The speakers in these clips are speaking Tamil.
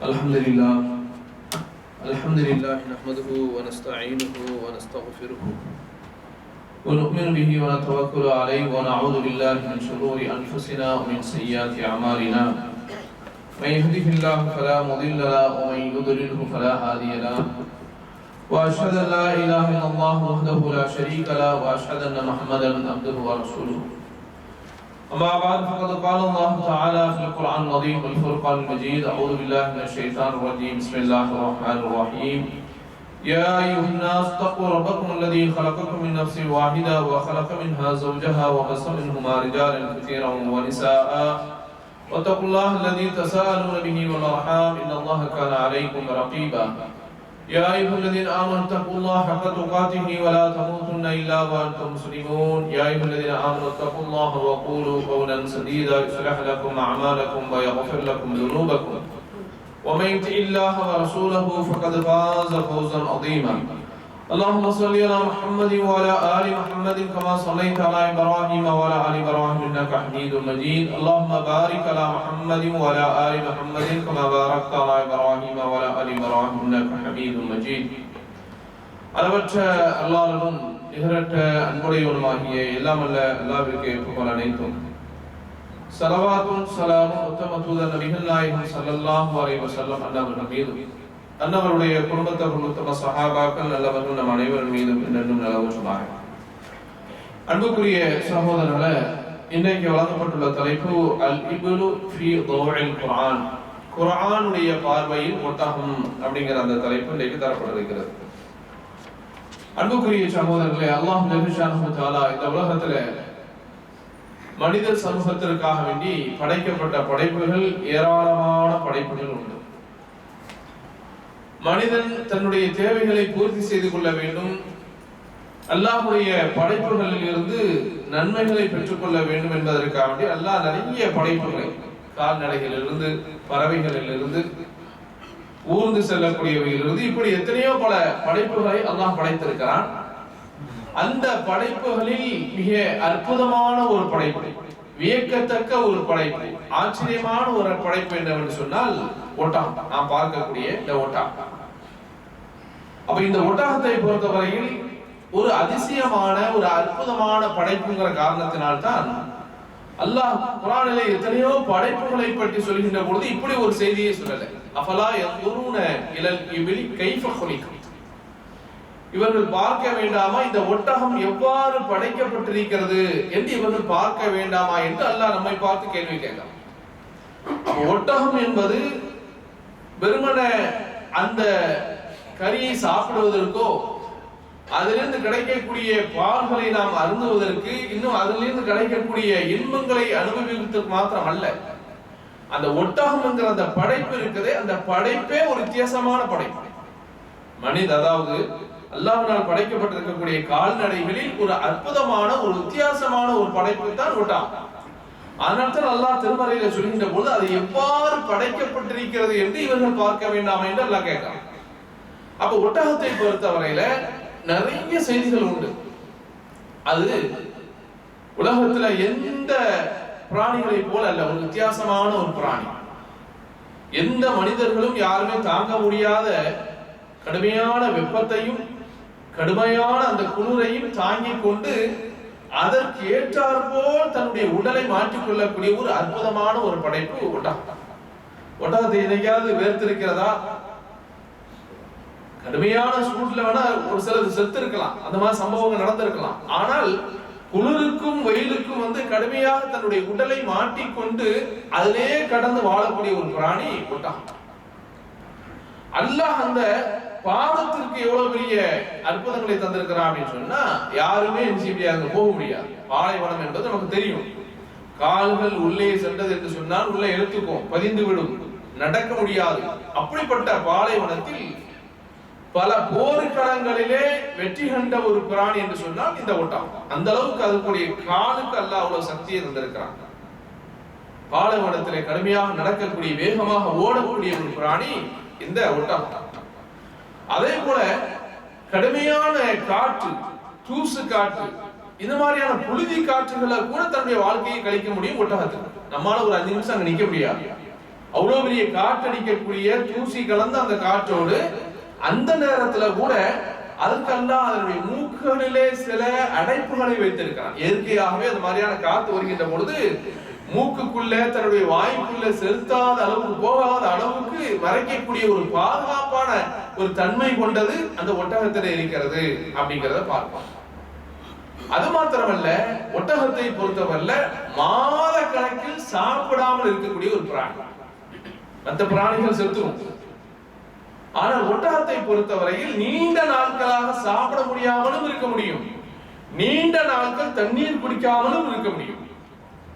الحمد لله نحمده ونستعينه ونستغفره ونؤمن به ونتوكل عليه ونعوذ بالله من شرور أنفسنا ومن سيئات أعمالنا من يهده الله فلا مضل له ومن يضلله فلا هادي له وأشهد أن لا إله إلا الله وحده لا شريك له وأشهد أن محمدا عبده ورسوله أما بعد فقد قال الله تعالى في القرآن العظيم والفرقان المجيد أعوذ بالله من الشيطان الرجيم بسم الله الرحمن الرحيم يا أيها الناس اتقوا ربكم الذي خلقكم من نفس واحدة وخلق منها زوجها وبث منهما رجالا كثيرا ونساء واتقوا الله الذي تساءلون به والأرحام إن الله كان عليكم رقيبا يا أيها الذين آمنوا اتقوا الله حق تقاته ولا تموتن إلا وأنتم مسلمون يا أيها الذين آمنوا اتقوا الله وقولوا قولا سديدا يصلح لكم أعمالكم ويغفر لكم ذنوبكم ومن يطع الله ورسوله فقد فاز فوزا عظيما اللهم صل على محمد وعلى آل محمد كما صليت على إبراهيم وعلى آل إبراهيم إنك حميد مجيد اللهم بارك على محمد وعلى آل محمد كما باركت على إبراهيم وعلى آل إبراهيم إنك حميد مجيد அளவற்ற அல்லாஹ்வும் நிகரற்ற அன்புடையவனுமாகிய எல்லாம் அல்ல அல்லாஹ்விற்கு புகழ் அனைத்தும் ஸலவாத்தும் ஸலாமும் உத்தம தூதர் நபிகள் நாயகம் ஸல்லல்லாஹு அலைஹி வஸல்லம் அன்னவர்கள் மீதும் அன்னவருடைய குடும்பத்தவர்கள் உத்தம சஹாபாக்கள் நல்லவர்கள் நம் அனைவரின் மீதும் என்றும் நிலவுமாக. அன்புக்குரிய சகோதரர்களே, இன்றைக்கு வழங்கப்பட்டுள்ள தலைப்பு அல் இப்லு ஃபீ தௌஇல் குர்ஆன், குர்ஆனுடைய பார்வையில் ஒட்டகம் அப்படிங்கிற அந்த தலைப்பு இன்றைக்கு தரப்பட்டிருக்கிறது. அன்புக்குரிய சகோதரர்களே, அல்லாஹ் ஜல்லஷானஹு தஆலா இந்த உலகத்துல மனித சமூகத்திற்காக வேண்டி படைக்கப்பட்ட படைப்புகள் ஏராளமான படைப்புகள் உண்டு. மனிதன் தன்னுடைய தேவைகளை பூர்த்தி செய்து கொள்ள வேண்டும், அல்லாஹ்வுடைய படைப்புகளில் இருந்து நன்மைகளை பெற்றுக்கொள்ள வேண்டும் என்பதற்காக வேண்டி அல்லாஹ் நிறைய படைப்புகளை, கால்நடைகளிலிருந்து பறவைகளிலிருந்து ஊர்ந்து செல்லக்கூடியவையிலிருந்து இப்படி எத்தனையோ பல படைப்புகளை அல்லாஹ் படைத்திருக்கிறான். அந்த படைப்புகளில் மிக அற்புதமான ஒரு படைப்பு, வியக்கத்தக்க ஒரு படைப்பு, ஆச்சரியமான ஒரு படைப்பு என்னவென்று சொன்னால் ஒட்டகம். நாம் பார்க்கக்கூடிய இந்த ஒட்டகம். அப்ப இந்த ஒட்டகத்தை பொறுத்தவரையில் ஒரு அதிசயமான ஒரு அற்புதமான படைப்புங்கிற காரணத்தினால்தான் அல்லாஹ் குர்ஆனிலே எத்தனையோ படைப்புகளை பற்றி சொல்கின்ற பொழுது இப்படி ஒரு செய்தியை சொல்லல. அஃபலா யன்துரூன இலல் இபிலி கைஃப குலிகத், இவர்கள் பார்க்க வேண்டாமா இந்த ஒட்டகம் எவ்வாறு படைக்கப்பட்டிருக்கிறது என்று இவர்கள் பார்க்க வேண்டாமா என்று அல்லாஹ் நம்மை பார்த்து கேள்வி கேட்கிறான். ஒட்டகம் என்பது வெறுமன அந்த கறியை சாப்பிடுவதற்கோ அதிலிருந்து கிடைக்கக்கூடிய பால்களை நாம் அருந்துவதற்கு, இன்னும் அதிலிருந்து கிடைக்கக்கூடிய இன்பங்களை அனுபவிப்பதற்கு மாத்திரம் அல்ல. அந்த ஒட்டகம் என்கிற அந்த படைப்பு இருக்குதே, அந்த படைப்பே ஒரு வித்தியாசமான படைப்பு. மனித அதாவது அல்லாஹ்வினால் படைக்கப்பட்டிருக்கக்கூடிய கால்நடைகளில் ஒரு அற்புதமான ஒரு வித்தியாசமான ஒரு படைப்பு தான் ஒட்டகம். அதனால்தான் அல்லாஹ் திருமறையில சொல்கின்ற போது அது எவ்வாறு படைக்கப்பட்டிருக்கிறது என்று இவர்கள் பார்க்க வேண்டாம் என்று அல்லாஹ் கேட்கிறான். அப்ப ஒட்டகத்தை பொறுத்தவரையில நிறைய செய்திகள் உண்டு. அது உலகத்துல எந்த பிராணிகளை போல அல்ல, ஒரு வித்தியாசமான ஒரு பிராணி. எந்த மனிதர்களும் யாருமே தாங்க முடியாத கடுமையான வெப்பத்தையும் கடுமையான அந்த குளிரையும் தாங்கிக் கொண்டு அதற்கு ஏற்றாற்போல் தன்னுடைய உடலை மாற்றிக் கொள்ளக்கூடிய ஒரு அற்புதமான ஒரு படைப்பு ஒட்டகம். ஒட்டகத்தை என்னைக்காவது வேர்த்திருக்கிறதா? கடுமையான சூட்ல வேணா ஒரு சிலது செத்து இருக்கலாம், அந்த மாதிரி சம்பவங்கள் நடந்திருக்கலாம். ஆனால் குளிருக்கும் வெயிலுக்கும் கடுமையாக தன்னுடைய உடலை மாட்டிக்கொண்டு அதிலே கடந்து வாழக்கூடிய ஒரு பிராணி ஒட்டகம். அல்லாஹ் அந்த பாதத்திற்கு எவ்வளவு பெரிய அற்புதங்களை தந்திருக்கிறான் அப்படின்னு சொன்னா யாருமே போக முடியாது. பாலைவனம் என்பது நமக்கு தெரியும். கால்கள் உள்ளே சென்றது என்று சொன்னால் உள்ளே எழுத்துக்கும் பதிந்து விடும், நடக்க முடியாது. அப்படிப்பட்ட பாலைவனத்தில் பல போர்க்களங்களிலே வெற்றி கண்ட ஒரு பிராணி என்று சொன்னால் இந்த ஒட்டகம். அந்த அளவுக்கு அதுக்குரிய காலுக்கு அல்லாஹ் அவ்வளவு சக்தியை தந்திருக்கிறான். பாலைவனத்திலே கடுமையாக நடக்கக்கூடிய, வேகமாக ஓடக்கூடிய ஒரு பிராணி இந்த ஒட்டகம். அதே போல கடுமையான காற்று, தூசு காற்று, இந்த மாதிரியான புழுதி காற்றுகளை கூட தன்னுடைய வாழ்க்கையை கழிக்க முடியும் ஒட்டகத்துக்கு. நம்மளால ஒரு 5 நிமிஷம் அங்க நிக்க முடியாது. அவ்வளவு பெரிய காற்றடிக்கக்கூடிய தூசி கலந்த அந்த காற்றோடு அந்த நேரத்துல கூட அதுக்கெல்லாம் அதனுடைய மூக்குகளிலே சில அடைப்புகளை வைத்திருக்கிறான். இயற்கையாகவே அது மாதிரியான காத்து வருகின்ற பொழுது மூக்குக்குள்ள தன்னுடைய வாய்க்குள்ள செலுத்தாத அளவுக்கு போகாத அளவுக்கு மறைக்கக்கூடிய ஒரு பாதுகாப்பான ஒரு தன்மை கொண்டது அந்த ஒட்டகத்திலே இருக்கிறது அப்படிங்கிறத பார்ப்போம். அது மாத்திரமல்ல, ஒட்டகத்தை பொறுத்தவரை மாத கணக்கில் சாப்பிடாமல் இருக்கக்கூடிய ஒரு பிராணி. மற்ற பிராணிகள் செத்துரும், ஆனால் ஒட்டகத்தை பொறுத்தவரையில் நீண்ட நாட்களாக சாப்பிட முடியாமலும் இருக்க முடியும், நீண்ட நாட்கள் தண்ணீர் குடிக்காமலும் இருக்க முடியும்.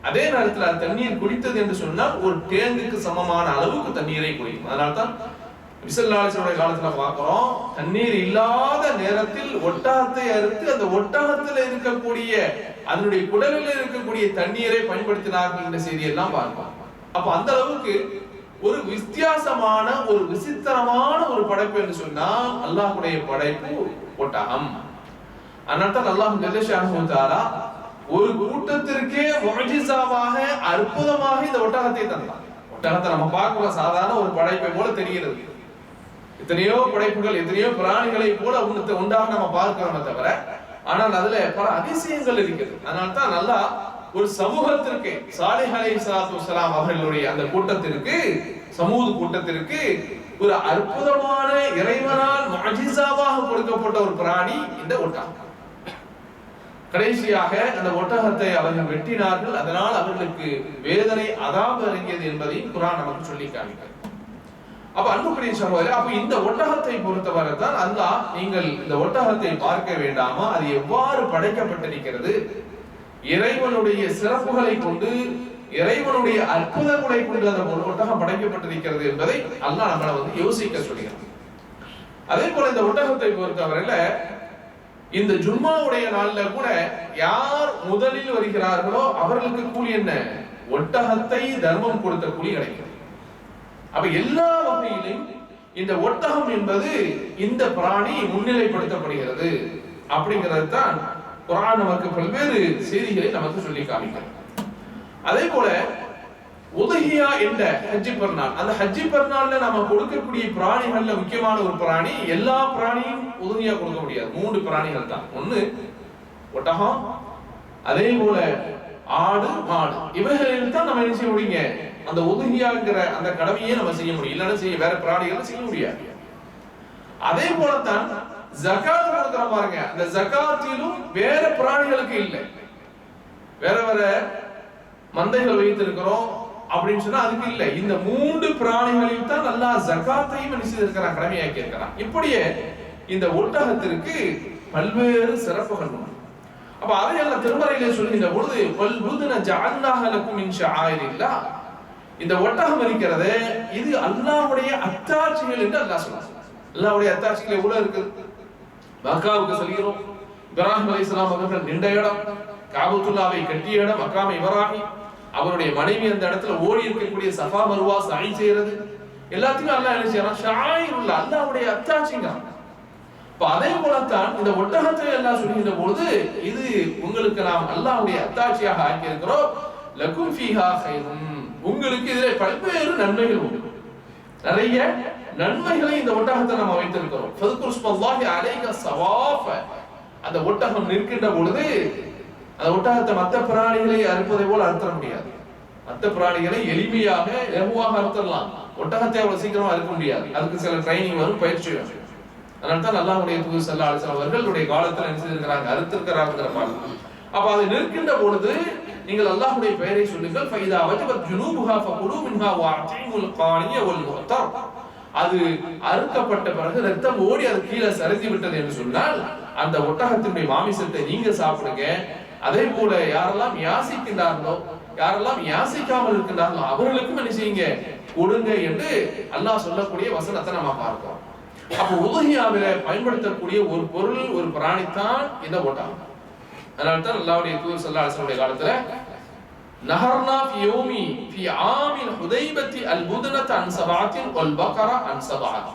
அதே நேரத்தில் தண்ணீர் குடித்தது என்று சொன்னால் ஒரு டேங்குக்கு சமமான அளவுக்கு தண்ணீரை குடிக்கும். அதனால்தான் விசல்லாசனுடைய காலத்துல பார்க்கிறோம், தண்ணீர் இல்லாத நேரத்தில் ஒட்டகத்தை அறுத்து அந்த ஒட்டகத்தில் இருக்கக்கூடிய அதனுடைய குடலில் இருக்கக்கூடிய தண்ணீரை பயன்படுத்தினார்கள் என்ற செய்தியெல்லாம் பார்ப்போம். அப்ப அந்த அளவுக்கு ஒரு வித்தியாசமான ஒரு விசித்திரமான ஒரு படைப்பு என்று சொன்னால் அல்லாஹ்வுடைய படைப்பு ஒட்டகம். அதனால்தான் அல்லாஹ் ஜல்லஷானஹு வ தஆலா ஒரு கூட்டத்திற்கே முஅஜிஸாவாக அற்புதமாக இந்த ஒட்டகத்தை தந்தான். ஒட்டகத்தை நம்ம பார்க்கலாம் சாதாரண ஒரு படைப்பை போல தெரிகிறது. எத்தனையோ படைப்புகள் எத்தனையோ பிராணிகளை போல உண்டாக நம்ம பார்க்கிறோமே தவிர, ஆனால் அதுல பல அதிசயங்கள் இருக்கிறது. அதனால்தான் நல்லா ஒரு சமூகத்திற்கு சாலிஹ் அலைஹிஸ்ஸலாத்து வஸ்ஸலாம் அவர்களுடைய அந்த கூட்டத்திற்கு சமூக கூட்டத்திற்கு ஒரு அற்புதமான இறைவனால் முஅஜிஸாவாக கொடுக்கப்பட்ட ஒரு பிராணி இந்த ஒட்டகம். கடைசியாக அந்த ஒட்டகத்தை அவர்கள் வெட்டினார்கள், அதனால் அவர்களுக்கு வேதனை அதாபு இறங்கியது என்பதை குர்ஆன் நமக்கு சொல்லி காண்பிக்கிறது. அப்ப அன்புக்குரிய சகோதரர், அப்ப இந்த ஒட்டகத்தை பொறுத்தவரை தான் அல்லாஹ் நீங்கள் இந்த ஒட்டகத்தை பார்க்க வேண்டாமா, அது எவ்வாறு படைக்கப்பட்டிருக்கிறது, இறைவனுடைய சிறப்புகளை கொண்டு இறைவனுடைய அற்புதங்களை கொண்டு அந்த ஒட்டகம் படைக்கப்பட்டிருக்கிறது என்பதை அல்லாஹ் நம்மளை யோசிக்க சொல்கிறார். அதே போல இந்த ஒட்டகத்தை பொறுத்தவரையில இந்த ஜும்மாவுடைய நாள்ல கூட யார் முதலில் வருகிறார்களோ அவர்களுக்கு கூலி என்ன? ஒட்டகத்தை தர்மம் கொடுத்த கூலி கிடைக்கும். அப்ப எல்லா வகையிலும் இந்த ஒட்டகம் என்பது இந்த பிராணி முன்னிலைப்படுத்தப்படுகிறது அப்படிங்கிறது தான் குர்ஆன் நமக்கு பல்வேறு செய்திகளை நமக்கு சொல்லி காமிக்கிறது. அதே போல உதுஹியா என்ற ஹஜ்ஜி பெருநாள், அந்த ஹஜ்ஜி பெருநாள்ல நம்ம கொடுக்கக்கூடிய பிராணிகள்ல முக்கியமான ஒரு பிராணி, எல்லா பிராணியும் உதுஹியா கொடுக்க முடியாது. 3 பிராணிகள் தான். ஒண்ணு ஒட்டகம், அதே போல ஆடு, மாடு. இவைகளில் தான் நம்ம என்ன செய்ய முடியுங்க, அந்த உதுஹியாங்கிற அந்த கடமையை நம்ம செய்ய முடியும். இல்லைன்னா செய்ய வேற பிராணிகளை செய்ய முடியாது. அதே போலத்தான் ஜகாத் கொடுக்கிற பாருங்க, அந்த ஜகாத்திலும் வேற பிராணிகளுக்கு இல்லை. வேற வேற மந்தைகள் வைத்திருக்கிறோம் அப்படின்னு சொன்னா அதுக்கு இல்லை. இந்த 3 பிராணிகளில் தான் அல்லாஹ் ஜகாத்தையும் நிச்சயித்திருக்கிறான், கடமையாக்கி இருக்கிறான். இப்படியே இந்த ஒட்டகத்திற்கு பல்வேறு சிறப்புகள் உண்டு. அப்ப அதையெல்லாம் திருமறையிலே சொல்கின்ற பொழுது வல் புதுன ஜஅல்னாஹ லக்கும் மின் ஷஆயிரில்லாஹ், இந்த ஒட்டகம் இருக்கிறது இது அல்லாஹ்வுடைய அத்தாட்சிகள் என்று அல்லாஹ் சொல்றான். அல்லாஹ்வுடைய அத்தாட்சிகள் எவ்வளவு இருக்குது. மக்காவுக்கு செல்கிறோம், இப்ராஹிம் அலைஹிஸ்ஸலாம் அவர்கள் நின்ற இடம், காபத்துல்லாவை கட்டிய இடம் மக்காம இப்ராஹிம், அவருடைய மனைவி அந்த இடத்துல ஓடி இருக்கக்கூடிய சஃபா மர்வா சை செய்யறது எல்லாத்தையும் அல்லாஹ் என்ன செய்யறான், ஷஆயிருல்லாஹ், அல்லாஹ்வுடைய அத்தாட்சிங்க. அப்ப அதே போலத்தான் இந்த ஒட்டகத்தை எல்லாம் சொல்கின்ற பொழுது இது உங்களுக்கு நாம் அல்லாஹ்வுடைய அத்தாட்சியாக ஆக்கி இருக்கிறோம். லகும் ஃபீஹா கைரும், உங்களுக்கு இதிலே பல்வேறு நன்மைகள் உண்டு. நிறைய நன்மைகளை இந்த ஒட்டகத்தை நாம் வைத்திருக்கிறோம். ஃபذ்குர் ஸ்மல்லாஹி அலைஹி ஸவாஃப, அந்த ஒட்டகம் நிற்கின்ற பொழுது அந்த ஒட்டகத்தை மற்ற பிராணிகளை அறுப்பதை போல அறுத்தர முடியாது. மற்ற பிராணிகளை எளிமையாக இலகுவாக அறுத்தரலாம், ஒட்டகத்தை அவ்வளவு சீக்கிரமா அறுக்க முடியாது. அதுக்கு சில ட்ரைனிங் வரும், பயிற்சி வரும். அதனால்தான் அல்லாஹ்வுடைய தூதர் ஸல்லல்லாஹு அலைஹி வஸல்லம் அவர்களுடைய காலத்துல என்ன செய்திருக்கிறாங்க, அறுத்திருக்கிறாங்கிற பாருங்க. அப்ப அது நிற்கின்ற பொழுது நீங்கள் அல்லாஹ்வுடைய பெயரை சொல்லுங்கள். ஃபைதா வஜபத் ஜுனூபுஹா ஃபகுலூ மின்ஹா வஅதீமுல் கானிய வல் முஹ்தர், அது அறுக்கப்பட்ட பிறகு ரத்தம் ஓடி அது கீழே சரிந்து விட்டது என்று சொன்னால் அந்த ஒட்டகத்தினுடைய மாமிசத்தை நீங்க சாப்பிடுங்க. அதே போல யாரெல்லாம் யாசிக்கின்றார்களோ, யாரெல்லாம் யாசிக்காமல் இருக்கின்றார்களோ அவர்களுக்கும் என்ன செய்யுங்க, கொடுங்க என்று அல்லாஹ் சொல்லக்கூடிய வசனத்தை நம்ம பார்க்கிறோம். அப்ப உதுஹியாவில பயன்படுத்தக்கூடிய ஒரு பொருள், ஒரு பிராணித்தான் இந்த ஒட்டகம். அதனால்தான் அல்லாஹ்வுடைய தூதர் ஸல்லல்லாஹு அலைஹி வஸல்லம் காலத்துல நஹர்னா ஃபி யௌமி ஃபி ஆமில் ஹுதைபத்தி அல் புத்னத அன் சபஅத்தின் வல் பக்கர அன் சபஅத்.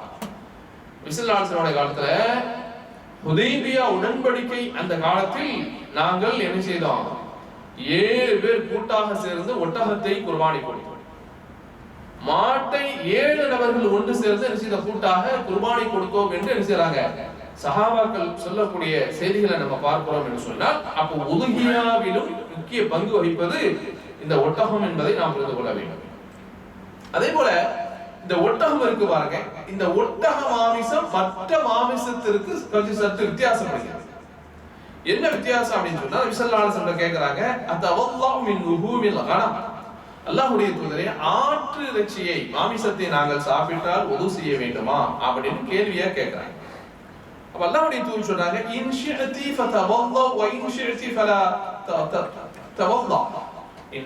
ஸல்லல்லாஹு அலைஹி வஸல்லம் காலத்துல ஹுதைபியா உடன்படிக்கை அந்த காலத்தில் நாங்கள் என்ன செய்தோம், 7 பேர் கூட்டாக சேர்ந்து ஒட்டகத்தை குர்பானி கொடுத்தோம். மாட்டை 7 நபர்கள் ஒன்று சேர்ந்து என்ன கூட்டாக குர்பானி கொடுத்தோம் என்று என்ன செய்றாங்க சஹாபாக்கள் சொல்லக்கூடிய செய்திகளை நம்ம பார்க்கிறோம் என்று சொன்னால், அப்போ உதுஹியாவிலும் முக்கிய பங்கு வகிப்பது இந்த ஒட்டகம் என்பதை நாம் புரிந்து கொள்ள வேண்டும். அதே போல இந்த ஒட்டகம் இருக்கு பாருங்க, இந்த ஒட்டக மாமிசம் மற்ற மாமிசத்திற்கு கொஞ்சம் சற்று வித்தியாசப்படுகிறது. என்ன வித்தியாசம் அப்படின்னு சொன்னா, நபி ஸல்லல்லாஹு அலைஹி வஸல்லம் கேக்குறாங்க, அத்தவல்லாஹு மின் லுஹூமில் கனம், அல்லாஹ்வுடைய தூதரே ஆட்டு இறைச்சியை மாமிசத்தை நாங்கள் சாப்பிட்டால் உது செய்ய வேண்டுமா அப்படின்னு கேள்வியா கேக்குறாங்க. அப்ப அல்லாஹ்வுடைய தூதர் சொல்றாங்க, இன் ஷிஅதி ஃபதவல்லா வ இன் ஷிஅதி ஃபலா தவல்லா,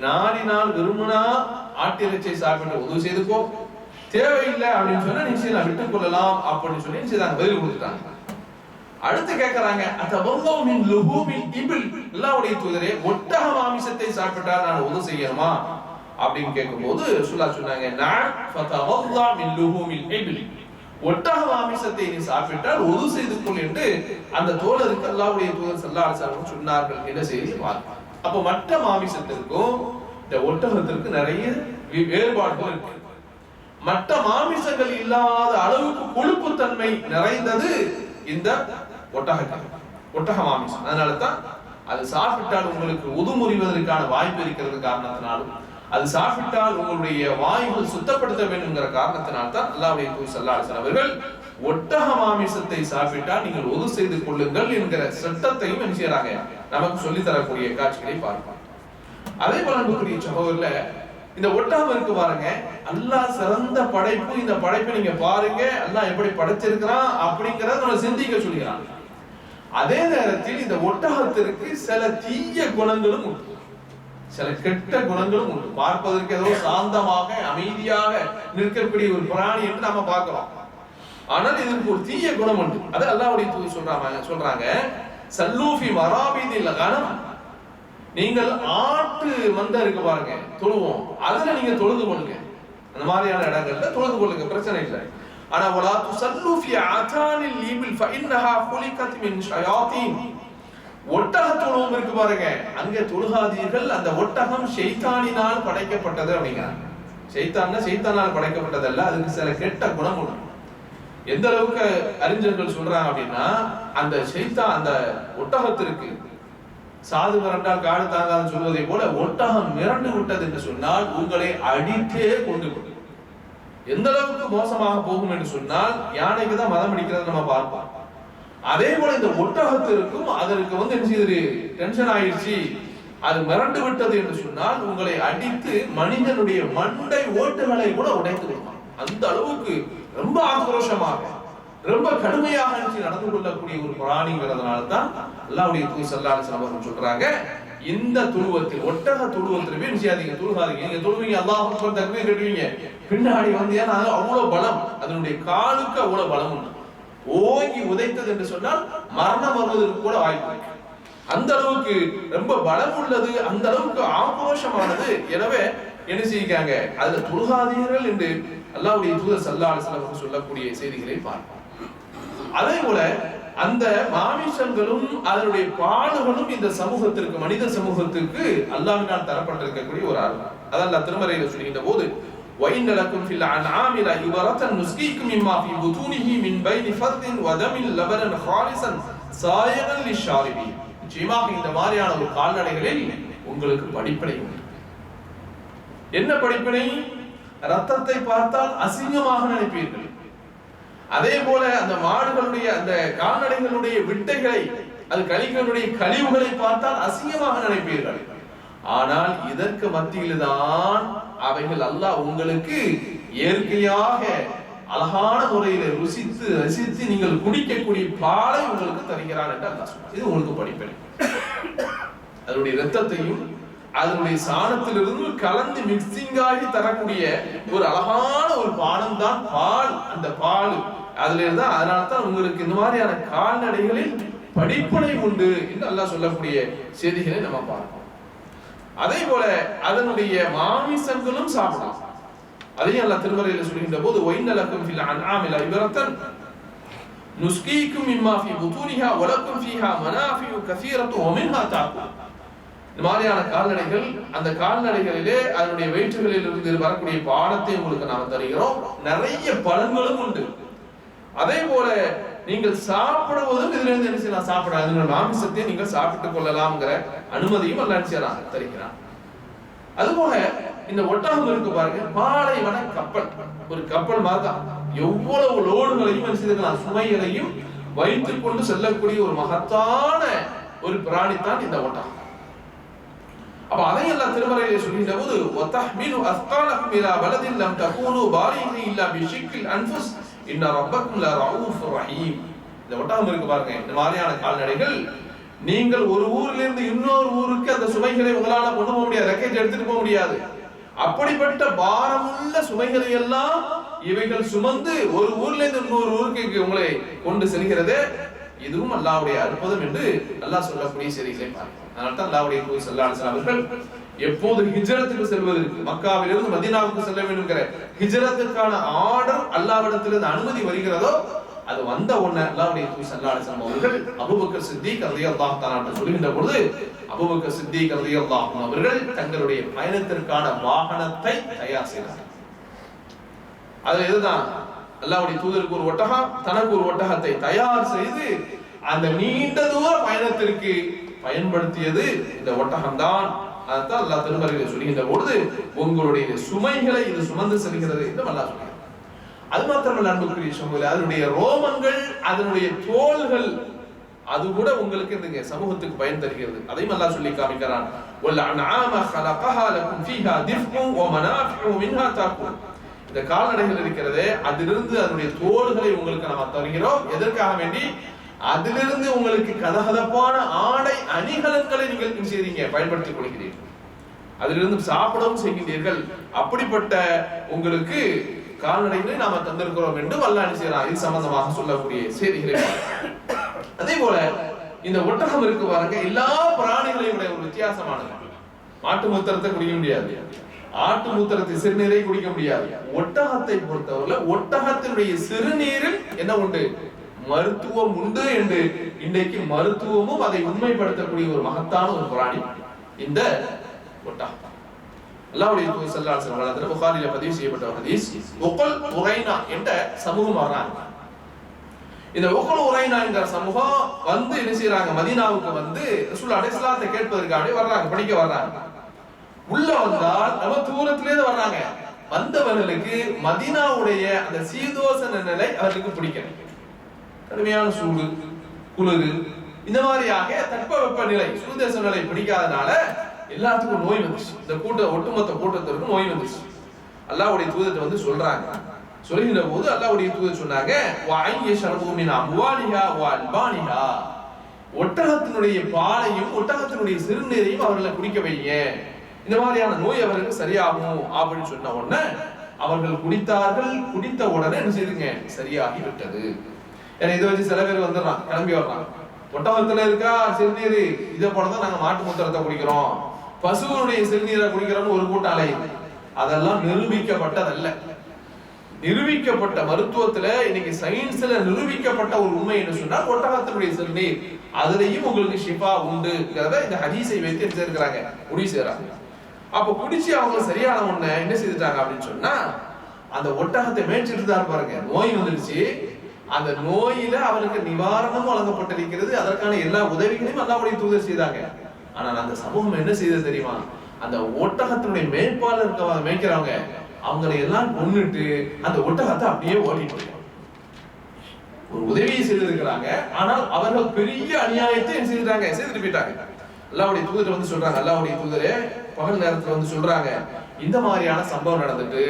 நாடினால் விரும்பினா ஆட்டு இறைச்சியை சாப்பிட்டு உது செய்துக்கோ, தேவையில்லை அப்படின்னு சொன்னா நிச்சயம் விட்டுக் கொள்ளலாம் அப்படின்னு சொல்லி நிச்சயம் பதில் கொடுத்துட்டாங்க. அடுத்து கேட்கறாங்க, அத்தவல்லா மின் லுஹூமில் இபில், அல்லாஹ்வுடைய தூதரே ஒட்டக மாமிசத்தை சாப்பிட்டால் நான் உது செய்யணுமா அப்படின்னு கேட்கும்போது ரசூலுல்லாஹ் சொன்னாங்க, நான் ஃபதவல்லா மின் லுஹூமில் இபில், ஒட்டக மாமிசத்தை நீ சாப்பிட்டால் உது செய்து கொள் என்று அந்த தோழருக்கு அல்லாஹ்வுடைய தூதர் ஸல்லல்லாஹு அலைஹி வஸல்லம் சொன்னார்கள் என்ற செய்தி பார்க்கிறோம். அப்ப மற்ற மாமிசத்திற்கும் இந்த ஒட்டகத்திற்கு நிறைய வேறுபாடுகள் இருக்கு. மற்ற மாமிசங்கள் இல்லாத அளவுக்கு கொழுப்பு தன்மை நிறைந்தது இந்த ஒட்டக மாமிசம். அதனாலதான் அது சாப்பிட்டால் உங்களுக்கு உது முறிவதற்கான வாய்ப்பு இருக்கிறது காரணத்தினாலும், அது சாப்பிட்டால் உங்களுடைய வாய்கள் சுத்தப்படுத்த வேண்டும்ங்கிற காரணத்தினால்தான் அல்லாஹ்வுடைய தூதர் ஸல்லல்லாஹு அலைஹி வஸல்லம் அவர்கள் ஒட்டக மாமிசத்தை சாப்பிட்டால் நீங்கள் உது செய்து கொள்ளுங்கள் என்கிற சட்டத்தையும் என்ன செய்யறாங்க நமக்கு சொல்லி தரக்கூடிய காட்சிகளை பார்ப்போம். அதே போல அன்புக்குரிய சகோதரர்களே, இந்த ஒட்டகம் இருக்கு பாருங்க, அல்லாஹ் சிறந்த படைப்பு, இந்த படைப்பை நீங்க பாருங்க அல்லாஹ் எப்படி படைச்சிருக்கிறான் அப்படிங்கறத நம்ம சிந்திக்க சொல்கிறான். அதே நேரத்தில் இந்த ஒட்டகத்திற்கு சில தீய குணங்களும் உண்டு, சில கெட்ட குணங்களும் உண்டு. பார்ப்பதற்கு ஏதோ சாந்தமாக அமைதியாக நிற்கக்கூடிய ஒரு பிராணி என்று நாம பார்க்கிறோம். ஆனால் இதற்கு ஒரு தீய குணம் உண்டு. அது அல்லாஹ்வுடைய தூதர் சொல்றாங்க, சல்லூஃபி மராபிதில் கனம், நீங்கள் ஆட்டு மந்தை இருக்கு பாருங்க தொழுவோம், அதுல நீங்க தொழுது கொள்ளுங்க, அந்த மாதிரியான இடங்கள்ல தொழுது கொள்ளுங்க, பிரச்சனை இல்லை. ஆனா வலா துஸல்லூஃபி ஆதானில் லீபில் ஃபஇன்னஹா குலிகத் மின் ஷயாத்தீன், ஒட்டக தொழுவம் இருக்கு பாருங்க, அங்கே தொழுகாதீர்கள், அந்த ஒட்டகம் ஷைத்தானினால் படைக்கப்பட்டது அப்படிங்கிறாங்க. ஷைத்தானால் படைக்கப்பட்டதல்ல, அதுக்கு சில கெட்ட குணம் உண்டு. எந்த அளவுக்கு அறிஞர்கள் சொல்றாங்க அப்படின்னா, அந்த ஷைத்தான் அந்த ஒட்டகத்திற்கு சாது மிரண்டால் காடு தாங்காது சொல்வதை போல ஒட்டகம் மிரண்டு விட்டது என்று சொன்னால் உங்களை அடித்தே கொண்டு விடும். எந்த அளவுக்கு மோசமாக போகும் என்று சொன்னால், யானைக்கு தான் மதம் அடிக்கிறது நம்ம பார்ப்போம். அதே போல இந்த ஒட்டகத்திற்கும் அதற்கு என்ன செய்யுது, டென்ஷன் ஆயிடுச்சு, அது மிரண்டு விட்டது என்று சொன்னால் உங்களை அடித்து மனிதனுடைய மண்டை ஓட்டுகளை கூட உடைத்து விடுவான். அந்த அளவுக்கு ரொம்ப ஆக்ரோஷமாக ரொம்ப கடுமையாக நடந்து கொள்ளக்கூடிய ஒரு பிராணிங்கிறதுனால தான் அல்லாஹ்வுடைய தூதர் ஸல்லல்லாஹு அலைஹி வஸல்லம் சொல்றாங்க, இந்த துருவத்தில் ஒட்டக துருவத்திலுமே நிச்சயாதீங்க, தொழுகாதீங்க. நீங்க தொழுவீங்க, அல்லாஹ் அக்பர் தக்பீர் கட்டுவீங்க, பின்னாடி வந்து ஏன்னா அவ்வளவு பலம், அதனுடைய காலுக்கு அவ்வளவு பலம் உண்டு. ஓங்கி உதைத்தது என்று சொன்னால் மரணம் வருவதற்கு கூட வாய்ப்பு, அந்த அளவுக்கு ரொம்ப பலம் உள்ளது, அந்த அளவுக்கு ஆக்ரோஷமானது. எனவே என்ன செய்யுங்க, அதுல தொழுகாதீர்கள் என்று அல்லாஹ்வுடைய தூதர் ஸல்லல்லாஹு அலைஹி வஸல்லம் சொல்லக்கூடிய செய்திகளை பார்ப்போம். அதே போல அந்த மாமிசங்களும் அதனுடைய பாடுகளும் இந்த சமூகத்திற்கு, மனித சமூகத்திற்கு அல்லாஹ்வினால் தரப்பட்டிருக்கக்கூடிய ஒரு அருள். அல்லாஹ் திருமறையில சொல்லுகின்ற போது, وَإِنَّ لَكُمْ فِي الْأَنْعَامِ لَعِبْرَةً نُسْقِيكُم مِّمَّا فِي بُطُونِهِ مِنْ بَيْنِ فَرْثٍ وَدَمٍ لَبَنًا خَالِصًا سَائِغًا لِلشَّارِبِينَ. நிச்சயமாக இந்த மாதிரியான ஒரு கால்நடைகளில் உங்களுக்கு படிப்பினை உண்டு. என்ன படிப்பினை? ரத்தத்தை பார்த்தால் அசிங்கமாக நினைப்பீர்கள். அதே போல அந்த மாடுகளுடைய அந்த கால்நடைகளுடைய விட்டைகளை, அது கழிவுகளுடைய கழிவுகளை பார்த்தால் அசிங்கமாக நினைப்பீர்கள். ஆனால் இதற்கு மத்தியில்தான் அவைகள் அல்லாஹ் உங்களுக்கு இயற்கையாக அழகான முறையில ருசித்து ரசித்து நீங்கள் குடிக்கக்கூடிய பாலை உங்களுக்கு தருகிறான் என்று அல்லாஹ் சொல்றார். இது உங்களுக்கு படிப்பினை. அதனுடைய இரத்தத்தையும் அதனுடைய சாணத்திலிருந்து கலந்து மிக்சிங் ஆகி தரக்கூடிய ஒரு அழகான ஒரு பானம் தான் பால். அந்த பால் அதுல இருந்தா, அதனால தான் உங்களுக்கு இந்த மாதிரியான கால்நடைகளில் படிப்பினை உண்டு என்று அல்லாஹ் சொல்லக்கூடிய செய்திகளை நம்ம பார்ப்போம். அதே போல அதனுடைய மாமிசங்களும் சாப்பிடலாம். அதையும் அல்லாஹ் திருமறையில சொல்கின்ற போது, وَإِنَّ لَكُمْ فِي الْأَنْعَامِ لَعِبْرَةً نُسْقِيكُم مِّمَّا فِي بُطُونِهَا وَلَكُمْ فِيهَا مَنَافِعُ كَثِيرَةٌ وَمِنْهَا تَأْكُلُونَ. இந்த மாதிரியான கால்நடைகள், அந்த கால்நடைகளிலே அதனுடைய வயிற்றுகளில் இருந்து வரக்கூடிய பானத்தை உங்களுக்கு நாம் தருகிறோம். நிறைய பலன்களும் உண்டு. அதே போல நீங்கள் சாப்பிடுவதும் இதுல இருந்து என்ன செய்யலாம், சாப்பிடாது மாமிசத்தை நீங்கள் சாப்பிட்டுக் கொள்ளலாம்ங்கிற அனுமதியும் அல்லாஹ் தருகிறான். அதுபோல இந்த ஒட்டகம் இருக்கு பாருங்க, பாலைவன கப்பல், ஒரு கப்பல் மாதிரி எவ்வளவு லோடுகளையும் என்ன செய்யலாம், சுமைகளையும் வைத்துக் கொண்டு செல்லக்கூடிய ஒரு மகத்தான ஒரு பிராணி தான் இந்த ஒட்டகம். அப்ப அதையெல்லாம் திருமறையிலே சொல்கின்ற போது வதஹ்மிலு அஸ்காலக்கும் இலா பலதின் லம் தகூனு பாலிகி இல்லா பிஷிக்கில் அன்ஃபுஸ் இன்ன ரப்பக்கும் லரஊஃபுர் ரஹீம். இந்த ஒட்டகம் இருக்கு பாருங்க, இந்த மாதிரியான கால்நடைகள் நீங்கள் ஒரு ஊர்ல இருந்து இன்னொரு ஊருக்கு அந்த சுமைகளை உங்களால கொண்டு போக முடியாது, லக்கேஜ் எடுத்துட்டு போக முடியாது. அப்படிப்பட்ட பாரமுள்ள சுமைகளை எல்லாம் இவைகள் சுமந்து ஒரு ஊர்ல இருந்து இன்னொரு ஊருக்கு உங்களை கொண்டு செல்கிறது. இதுவும் அல்லாஹ்வுடைய அற்புதம் என்று அல்லாஹ் சொல்லக்கூடிய செய்திகளை பாருங்கள். அதனால தான் அல்லாஹ்வுடைய தூதர் ஸல்லல்லாஹு அலைஹி வஸல்லம் அவர்கள் எப்போது ஹிஜ்ரத்துக்கு செல்வதற்கு, மக்காவிலிருந்து மதீனாவுக்கு செல்ல வேண்டும்ங்கிற ஹிஜ்ரத்துக்கான ஆர்டர் அல்லாஹ்விடத்திலிருந்து அனுமதி வருகிறதோ, அது வந்த உடனே அல்லாஹ்வுடைய தூதர் ஸல்லல்லாஹு அலைஹி வஸல்லம் அவர்கள் அபூபக்கர் சித்திக் ரலியல்லாஹு தஆலா என்று சொல்கின்ற பொழுது, அபூபக்கர் சித்திக் ரலியல்லாஹு அன்ஹு அவர்கள் தங்களுடைய பயணத்திற்கான வாகனத்தை தயார் செய்தார்கள். அது இதுதான், அல்லாஹ்வுடைய தூதருக்கு ஒரு ஒட்டகம், தனக்கு ஒரு ஒட்டகத்தை தயார் செய்து அந்த நீண்ட தூர பயணத்திற்கு பயன்படுத்தியது இந்த ஒட்டகம்தான். அதான் அல்லாஹ் திருமறையிலே சொல்கின்ற பொழுது உங்களுடைய சுமைகளை இது சுமந்து செல்கிறது என்று அல்லாஹ் சொல்கிறார். அது மாத்திரமல்ல அன்புக்குரிய சமூகங்களே, அதனுடைய ரோமங்கள், அதனுடைய தோள்கள், அது கூட உங்களுக்கு இந்த சமூகத்துக்கு பயன் தருகிறது. அதையும் அல்லாஹ் சொல்லி காமிக்கிறான். வல் அன்ஆம خلقها لكم فيها دفء ومنافع منها تاكلون. இந்த கால்நடைகள் இருக்கிறதே, அதிலிருந்து அதனுடைய தோள்களை உங்களுக்கு நாம் தருகிறோம். எதற்காக வேண்டி? அதிலிருந்து உங்களுக்கு கதகதப்பான ஆடை அணிகலன்களை நீங்கள் செய்றீங்க, பயன்படுத்திக் கொள்கிறீர்கள். அதிலிருந்து சாப்பிடவும் செய்கிறீர்கள். அப்படிப்பட்ட உங்களுக்கு கால்நடைகளை நாம தந்திருக்கிறோம் என்று அல்லாஹ் செய்கிறார். இது சம்பந்தமாக சொல்லக்கூடிய செய்திகளை. அதே போல இந்த ஒட்டகம் இருக்கு பாருங்க, எல்லா பிராணிகளையும் விட ஒரு வித்தியாசமானது. மாட்டு மூத்திரத்தை குடிக்க முடியாது, ஆட்டு மூத்திரத்தை சிறுநீரை குடிக்க முடியாது. ஒட்டகத்தை பொறுத்தவரை ஒட்டகத்தினுடைய சிறுநீரில் என்ன உண்டு? மருத்துவம் உண்டு என்று இன்றைக்கு மருத்துவமும் அதை உண்மைப்படுத்தக்கூடிய ஒரு மகத்தான ஒரு பிராணி இந்த ஒட்டகம். அல்லாஹ்வுடைய தூதர் ஸல்லல்லாஹு அலைஹி வஸல்லம் புகாரில பதிவு செய்யப்பட்ட ஹதீஸ், உகல் உரைனா என்ற சமூகம் வர்றாங்க. இந்த உகல் உரைனா என்ற சமூகம் வந்து என்ன செய்றாங்க, மதீனாவுக்கு வந்து ரசூலுல்லாஹி அலைஹி வஸல்லத்தை கேட்பதற்காக வர்றாங்க, படிக்க வர்றாங்க. உள்ள வந்தால் நம்ம தூரத்திலே வர்றாங்க. வந்தவர்களுக்கு மதீனாவுடைய அந்த சீதோசன நிலை அவர்களுக்கு பிடிக்கல. கடுமையான சூடு, குளிர், இந்த மாதிரியாக தட்பவெப்ப நிலை, சூதேச நிலை பிடிக்காதனால எல்லாத்துக்கும் நோய் வந்துச்சு. இந்த ஒட்டுமொத்த கூட்டத்திற்கு நோய் வந்துச்சு. அல்லாஹ்வுடைய தூதர் வந்து சொல்றாங்க. சொல்கின்ற போது அல்லாஹ்வுடைய தூதர் சொன்னாங்க, வஅய்யஷரபு மின் அம்வாலிஹா வஅல்பானிஹா. ஒட்டகத்தினுடைய பாலையும் ஒட்டகத்தினுடைய சிறுநீரையும் அவர்களை குடிக்க வைங்க, இந்த மாதிரியான நோய் அவர்களுக்கு சரியாகும் அப்படின்னு சொன்ன உடனே அவர்கள் குடித்தார்கள். குடித்த உடனே என்ன செய்துங்க, சரியாகி விட்டது. ஏன்னா இதை வச்சு சில பேர் வந்துடுறான், கிளம்பி வர்றான். ஒட்டகத்துல இருக்கா சிறுநீர், இதை போலதான் நாங்க மாட்டு மூத்திரத்தை குடிக்கிறோம், பசுவனுடைய சிறுநீரை குடிக்கிறோம்னு ஒரு கூட்டம் அலையுது. அதெல்லாம் நிரூபிக்கப்பட்டதல்ல. நிரூபிக்கப்பட்ட மருத்துவத்துல இன்னைக்கு சயின்ஸ்ல நிரூபிக்கப்பட்ட ஒரு உண்மை என்ன சொன்னா, ஒட்டகத்தினுடைய சிறுநீர் அதுலயும் உங்களுக்கு ஷிஃபா உண்டுங்கிறத இந்த ஹதீஸை வைத்து என்ன செய்யறாங்க, முடிவு செய்யறாங்க. அப்ப குடிச்சு அவங்க சரியான ஒண்ணு என்ன செய்துட்டாங்க அப்படின்னு சொன்னா, அந்த ஒட்டகத்தை மேய்ச்சிட்டு தான் பாருங்க, நோய் வந்துருச்சு. அந்த நோயில அவருக்கு நிவாரணம் வழங்கப்பட்டிருக்கிறது. அதற்கான எல்லா உதவிகளையும் அல்லாஹ்வுடைய தூதர் செய்தாங்க. ஆனால் அந்த சமூகம் என்ன செய்தது தெரியுமா? அந்த ஒட்டகத்தினுடைய மேய்ப்பாளர் மேய்க்கிறவங்க அவங்களை எல்லாம் கொன்னுட்டு அந்த ஒட்டகத்தை அப்படியே ஓட்டிட்டு ஒரு உதவியை செய்திருக்கிறாங்க. ஆனால் அவர்கள் பெரிய அநியாயத்தை செய்துட்டாங்க, செய்துட்டு போயிட்டாங்க. அல்லாஹ்வுடைய தூதர் வந்து சொல்றாங்க, அல்லாஹ்வுடைய தூதரே பகல் நேரத்துல வந்து சொல்றாங்க, இந்த மாதிரியான சம்பவம் நடந்துட்டு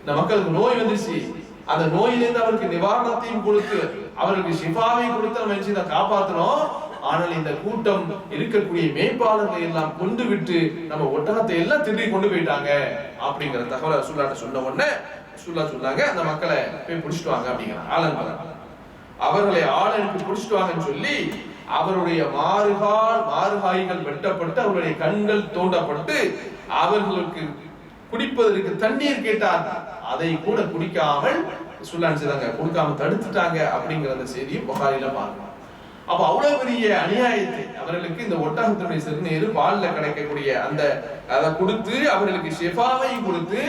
இந்த மக்களுக்கு நோய் வந்துச்சு, அந்த நோயிலிருந்து அவருக்கு நிவாரணத்தையும் கொடுத்து அவருக்கு ஷிஃபாவை கொடுத்து நம்ம என்ன காப்பாற்றணும். ஆனால் இந்த கூட்டம் இருக்கக்கூடிய மேய்ப்பாளர்களை எல்லாம் கொண்டு விட்டு நம்ம ஒட்டகத்தை எல்லாம் திருடி கொண்டு போயிட்டாங்க அப்படிங்கிற தகவலை ரசூலுல்லாஹ் சொன்ன உடனே ரசூலுல்லாஹ் சொன்னாங்க, அந்த மக்களை போய் பிடிச்சிட்டு வாங்க அப்படிங்கிற ஆளுங்க அவர்களை ஆளுக்கு பிடிச்சிட்டு வாங்கன்னு சொல்லி அவருடைய மாறுகாய்கள் வெட்டப்பட்டு அவருடைய கண்கள் தோண்டப்பட்டு அவர்களுக்கு குடிப்பதற்கு தண்ணீர் கேட்டார். அதை கூட குடிக்காமல் ரசூலுல்லாஹ் செய்தாங்க, கொடுக்காம தடுத்துட்டாங்க அப்படிங்கிற அந்த செய்தியும் புகாரில பார்க்கலாம். அப்ப அவ்வளவு பெரிய அநியாயத்தை அவர்களுக்கு இந்த ஒட்டகத்தினுடைய சிறுநீர் பால்ல கிடைக்கக்கூடிய அந்த அதை கொடுத்து அவர்களுக்கு ஷிஃபாவை கொடுத்து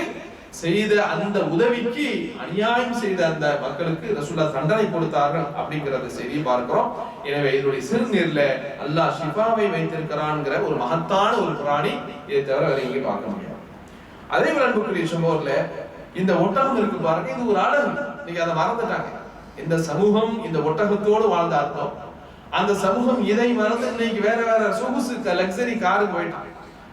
செய்த அந்த உதவிக்கு அநியாயம் செய்த அந்த மக்களுக்கு ரசூலுல்லாஹ் தண்டனை கொடுத்தார்கள் அப்படிங்கறத செய்தி பார்க்கிறோம். எனவே இதனுடைய சிறுநீர்ல அல்லாஹ் ஷிஃபாவை வைத்திருக்கிறான்ங்கிற ஒரு மகத்தான ஒரு பிராணி, இதை தவிர வேற எங்கேயும் பார்க்க முடியாது. அதே போல அன்புக்குரிய சம்பவத்துல இந்த ஒட்டகம் இருக்கு பாருங்க, இது ஒரு அழகு. நீங்க அதை மறந்துட்டாங்க. இந்த சமூகம் இந்த ஒட்டகத்தோடு வாழ்ந்த அர்த்தம். அந்த சமூகம் இதை மறந்து இன்னைக்கு வேற வேற சொகுசு லக்ஸரி காருக்கு போயிட்டான்.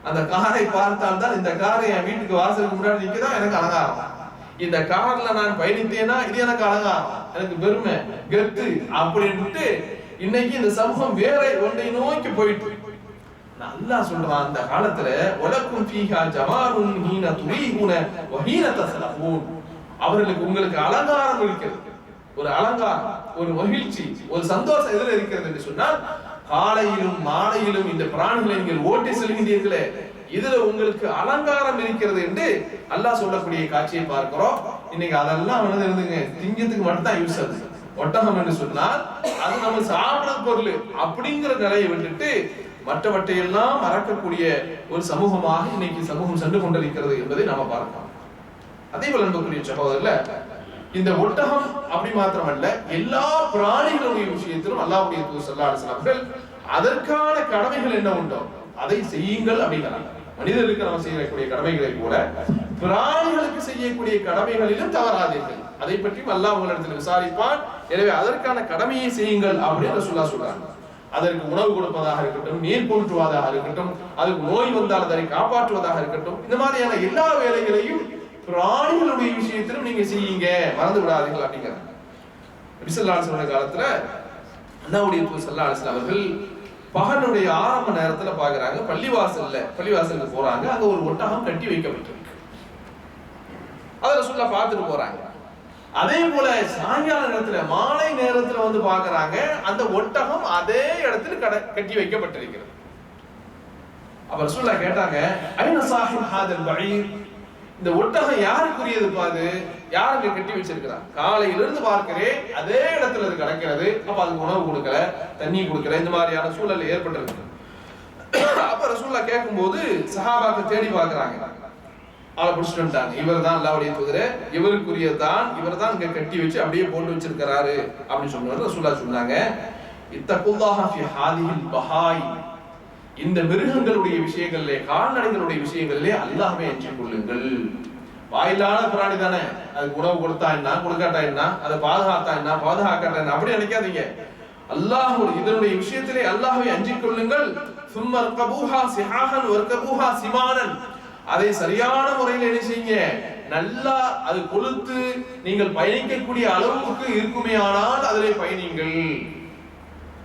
அந்த காரை பார்த்தால் தான் இந்த காரை என் வீட்டுக்கு வாசலுக்கு முன்னாடி நிற்கதான் எனக்கு அலங்காரம். இந்த கார்ல நான் பயணித்தேனா இது எனக்கு அலங்காரம், எனக்கு பெருமை, கெத்து அப்படின்ட்டு இன்னைக்கு இந்த சமூகம் வேற ஒன்றை நோக்கி போயிட்டு. அல்லாஹ் சொல்றான், அந்த காலத்துல வலக்கும் ஃபீஹா ஜமாலுன் ஹீன துரீஹுன வ ஹீன தஸ்லஹூன், அவர்களுக்கு உங்களுக்கு அலங்காரம் இருக்கிறது. ஒரு அலங்காரம், ஒரு மகிழ்ச்சி, ஒரு சந்தோஷம் எதிர இருக்கிறது என்று சொன்னால், காலையிலும் மாலையிலும் இந்த பிராணிகளை நீங்கள் ஓட்டி செல்கின்றீர்களே, இதுல உங்களுக்கு அலங்காரம் இருக்கிறது என்று அல்லாஹ் சொல்லக்கூடிய காட்சியை பார்க்கிறோம். இன்னைக்கு அதெல்லாம் வந்து இருந்துங்க, திங்கத்துக்கு மட்டும் தான் யூஸ் ஆகுது. ஒட்டகம் என்று சொன்னால் அது நம்ம சாப்பிட பொருள் அப்படிங்கிற நிலையை விட்டுட்டு மற்றவற்றையெல்லாம் மறக்கக்கூடிய ஒரு சமூகமாக இன்னைக்கு சமூகம் சென்று கொண்டிருக்கிறது என்பதை நாம பார்க்கலாம். அதே போல அன்புக்குரிய சகோதரர்ல, இந்த ஒட்டகம் அப்படி மாத்திரமல்ல, எல்லா பிராணிகளுடைய விஷயத்திலும் அல்லாஹ்வுடைய தூதர் ஸல்லல்லாஹு அலைஹி வஸல்லம் அதற்கான கடமைகள் என்ன உண்டோ அதை செய்யுங்கள் அப்படிங்கிறாங்க. மனிதர்களுக்கு நம்ம செய்யக்கூடிய கடமைகளை கூட பிராணிகளுக்கு செய்யக்கூடிய கடமைகளிலும் தவறாதீர்கள், அதை பற்றி அல்லாஹ் உங்களிடத்தில் விசாரிப்பான். எனவே அதற்கான கடமையை செய்யுங்கள் அப்படின்னு ரசூலுல்லாஹ் சொல்றாங்க. அதற்கு உணவு கொடுப்பதாக இருக்கட்டும், நீர் போற்றுவதாக இருக்கட்டும், அதுக்கு நோய் வந்தால் அதை காப்பாற்றுவதாக இருக்கட்டும், இந்த மாதிரியான எல்லா வேலைகளையும் பிராணிகளுடைய விஷயத்திலும் நீங்க செய்யுங்க, மறந்து விடாதீர்கள் அப்படிங்கிறாங்க. நபி ஸல்லல்லாஹு அலைஹி வஸல்லம் காலத்துல அல்லாஹ்வுடைய தூதர் ஸல்லல்லாஹு அலைஹி வஸல்லம் அவர்கள் பகலுடைய ஆரம்ப நேரத்துல பாக்குறாங்க, பள்ளிவாசலுக்கு போறாங்க. அங்க ஒரு ஒட்டகம் கட்டி வைக்கப்பட்டிருக்கு. அதை ரசூலுல்லாஹ் பார்த்துட்டு போறாங்க. அதே போல சாயங்கால நேரத்துல, மாலை நேரத்துல வந்து பாக்குறாங்க, அந்த ஒட்டகம் அதே இடத்துல கட்டி வைக்கப்பட்டிருக்கிறது. அப்ப ரசூலுல்லாஹ் கேட்டாங்க, ஐன சாஹிப் ஹாதல் பஈர், இந்த ஒட்டகம் யாருக்குரியது பாது, யாருக்கு கட்டி வச்சிருக்கிறா? காலையிலிருந்து பார்க்கிறேன் அதே இடத்துல அது கிடக்கிறது. அப்ப அதுக்கு உணவு கொடுக்கல, தண்ணி கொடுக்கல, இந்த மாதிரியான சூழல் ஏற்பட்டிருக்கு. அப்ப ரசூலுல்லாஹ் கேட்கும்போது சஹாபாக்கள் தேடி பார்க்கறாங்க, ஆளை பிடிச்சிட்டு வந்துட்டாங்க. இவர் தான் அல்லாஹ்வுடைய தூதர், இவருக்குரியதான், இவர் தான் இங்க கட்டி வச்சு அப்படியே போட்டு வச்சிருக்கிறாரு அப்படின்னு சொன்னது ரசூலுல்லாஹ் சொன்னாங்க, இத்தகுல்லாஹ ஃபி ஹாதிஹில் பஹாய், இந்த மிருகங்களுடைய விஷயங்களிலே, கால்நடைகளுடைய விஷயங்களிலே அல்லாஹ்வை அஞ்சிக் கொள்ளுங்கள். வாயிலான பிராணி தானே, அதுக்கு உணவு கொடுத்தா என்ன, கொடுக்காட்டா என்ன, அதை பாதுகாத்தா என்ன, பாதுகாக்காட்டா என்ன, அப்படி நினைக்காதீங்க. அல்லாஹ் இதனுடைய விஷயத்திலே அல்லாஹ்வை அஞ்சிக் கொள்ளுங்கள். சும்ம ரகபூஹா சிஹாஹன் வர்கபூஹா சிமானன், அதை சரியான முறையில் என்ன செய்யுங்க, நல்லா அது கொளுத்து நீங்கள் பயணிக்கக்கூடிய அளவுக்கு இருக்குமே ஆனால் அதிலே பயணிங்கள்.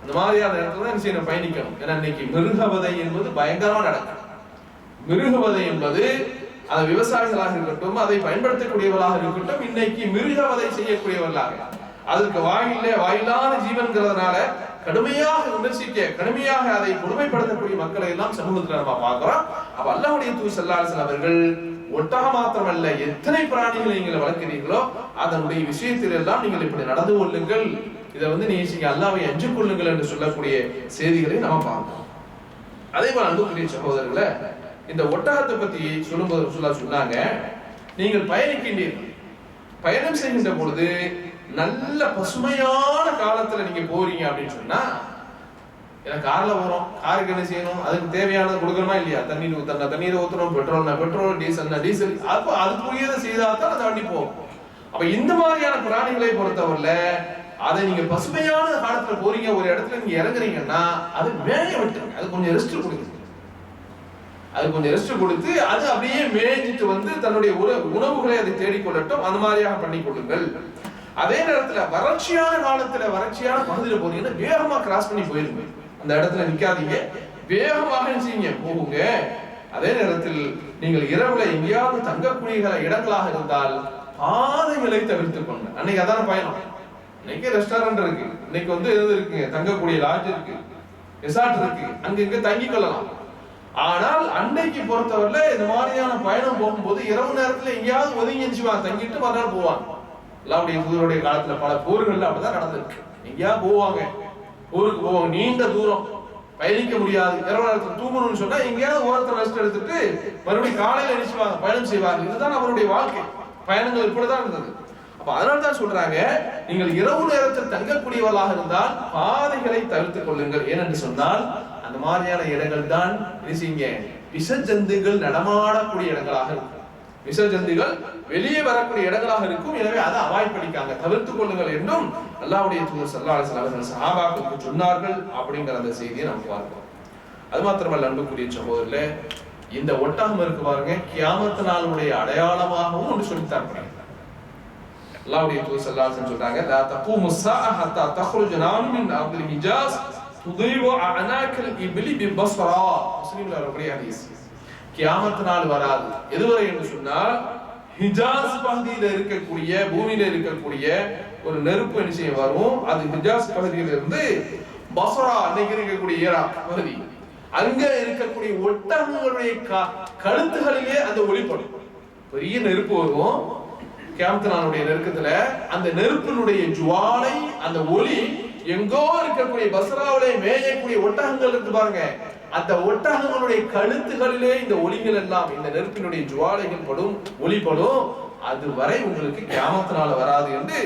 அந்த மாதிரியான இடத்துல தான் என்ன செய்யணும், பயணிக்கணும். ஏன்னா இன்னைக்கு மிருகவதை என்பது பயங்கரமா நடக்கும். மிருகவதை என்பது அது விவசாயிகளாக இருக்கட்டும், அதை பயன்படுத்தக்கூடியவர்களாக இருக்கட்டும், இன்னைக்கு மிருகவதை செய்யக்கூடியவர்களாக, அதற்கு வாயிலான ஜீவன்கிறதுனால கடுமையாக விமர்சிக்க, கடுமையாக அதை கொடுமைப்படுத்தக்கூடிய மக்களை எல்லாம் சமூகத்தில் நம்ம பார்க்கிறோம். அப்ப அல்லாஹ்வுடைய தூதர் ஸல்லல்லாஹு அலைஹி வஸல்லம் அவர்கள் ஒட்டகம் மாத்திரமல்ல, எத்தனை பிராணிகளை நீங்கள் வளர்க்கிறீர்களோ அதனுடைய விஷயத்தில் எல்லாம் நீங்கள் இப்படி நடந்து கொள்ளுங்கள், இதை வந்து நீங்க அல்லாஹ்வை அஞ்சிக் கொள்ளுங்கள் என்று சொல்லக்கூடிய செய்திகளை நம்ம பார்க்கிறோம். அதே போல அன்புக்குரிய சகோதரர்களே, இந்த ஒட்டகத்தை பத்தி சொல்லும்போது ரசூலுல்லாஹ் சொன்னாங்க, நீங்கள் பயணிக்கின்றீர்கள், பயணம் செய்கின்ற பொழுது நல்ல பசுமையான காலத்துல நீங்க போறீங்க அப்படின்னு சொன்னா, ஏன்னா கார்ல போறோம், காருக்கு என்ன செய்யணும், அதுக்கு தேவையானது கொடுக்கணுமா இல்லையா? தண்ணீர் ஊத்தனா தண்ணீரை ஊத்தணும், பெட்ரோல்னா பெட்ரோல், டீசல்னா டீசல், அப்ப அதுக்குரியதை செய்தாதான் அந்த வண்டி போகும். அப்ப இந்த மாதிரியான பிராணிகளை பொறுத்தவரையில அதை நீங்க பசுமையான காலத்துல போறீங்க, ஒரு இடத்துல நீங்க இறங்குறீங்கன்னா அது மேய விட்டுருங்க, அது கொஞ்சம் ரெஸ்ட் கொடுங்க, அது கொஞ்சம் ரெஸ்ட் கொடுத்து அது அப்படியே மேய்ஞ்சிட்டு வந்து தன்னுடைய உணவுகளை அதை தேடிக்கொள்ளட்டும், அந்த மாதிரியாக பண்ணி கொள்ளுங்கள். அதே நேரத்துல வறட்சியான காலத்துல, வறட்சியான பகுதியில போறீங்கன்னா வேகமா கிராஸ் பண்ணி போயிருங்க, அந்த இடத்துல நிக்காதீங்க, வேகமாக செய்யுங்க, போகுங்க. அதே நேரத்தில் நீங்கள் இரவுல எங்கேயாவது தங்கக்கூடிய இடங்களாக இருந்தால் பாதைகளை தவிர்த்துக் கொள்ளுங்க. அன்னைக்கு அதான பயணம், இன்னைக்கு ரெஸ்டாரண்ட் இருக்கு, இன்னைக்கு வந்து எது இருக்குங்க, தங்கக்கூடிய லாட்ஜ் இருக்கு, ரிசார்ட் இருக்கு, அங்க இங்க தங்கிக் கொள்ளலாம். ஆனால் அன்னைக்கு பொறுத்தவரையில இந்த மாதிரியான பயணம் போகும்போது இரவு நேரத்துல எங்கேயாவது ஒதுங்கி எஞ்சுவாங்க, தங்கிட்டு மறுநாள் போவாங்க. அல்லாஹ்வுடைய தூதருடைய காலத்துல பல போர்கள்ல அப்படிதான் நடந்திருக்கு. எங்கேயாவது போவாங்க, ஊருக்கு போவாங்க, நீண்ட தூரம் பயணிக்க முடியாது, இரவு நேரத்தில் தூங்கணும்னு சொன்னா எங்கேயாவது ஓரத்தில் ரெஸ்ட் எடுத்துட்டு மறுபடியும் காலையில நினைச்சுவாங்க, பயணம் செய்வாங்க. இதுதான் அவருடைய வாழ்க்கை. பயணங்கள் இப்படிதான் இருந்தது. அப்ப அதனால்தான் சொல்றாங்க, நீங்கள் இரவு நேரத்தில் தங்கக்கூடியவர்களாக இருந்தால் பாதைகளை தவிர்த்துக் கொள்ளுங்கள். ஏனென்று சொன்னால் அந்த மாதிரியான இடங்கள் தான் விஷஜந்துகள் நடமாடக்கூடிய இடங்களாக இருக்கும். விஷஜந்துகள் வெளியே வரக்கூடிய இடங்களாக இருக்கும். எனவே அதை அவாய்ட் பண்ணிக்காங்க, தவிர்த்துக் கொள்ளுங்கள் என்றும் அல்லாஹ்வுடைய தூதர் ஸல்லல்லாஹு அலைஹி வஸல்லம் சஹாபாக்களுக்கு சொன்னார்கள் அப்படிங்கிற அந்த செய்தியை நாம் பார்க்கிறோம். அது மாத்திரமல்ல அன்புக்குரிய சகோதரர்களே, இந்த ஒட்டகம் இருக்கு பாருங்க, கியாமத் நாளுடைய அடையாளமாகவும் ஒன்று சொல்லித்தாங்க. அல்லாஹ்வுடைய தூதர் ஸல்லல்லாஹு அலைஹி வஸல்லம் சொல்றாங்க, லா தகூமு ஸாஅ ஹத்தா தக்ருஜ நான் மின் அர்தில் ஹிஜாஸ் துதீவு அனாக்கல் இப்லி பிபஸ்ரா. முஸ்லிம்ல வரக்கூடிய ஹதீஸ். கியாமத் நாள் வராது எதுவரை என்று சொன்னால், ஹிஜாஸ் பகுதியில் இருக்கக்கூடிய, பூமியில இருக்கக்கூடிய ஒரு நெருப்பு நிச்சயம் வரும். அது ஹிஜாஸ் பகுதியிலிருந்து பஸ்ரா அன்னைக்கு இருக்கக்கூடிய ஈராக் பகுதி, அங்க இருக்கக்கூடிய ஒட்டகங்களுடைய கழுத்துகளிலே அந்த ஒளிப்படும். பெரிய நெருப்பு வரும் கியாமத் நாளுடைய நெருக்கத்துல. அந்த நெருப்பினுடைய ஜுவாலை, அந்த ஒளி எங்கோ இருக்கக்கூடிய பஸ்ராவிலே மேயக்கூடிய ஒட்டகங்கள் இருக்கு பாருங்க, அந்த ஒட்டகங்களுடைய கழுத்துகளிலே இந்த ஒளிகள் எல்லாம், இந்த நெருப்பினுடைய ஜுவாலைகள் படும், ஒளிப்படும். அது வரை உங்களுக்கு கியாமத் நாள் வராது என்று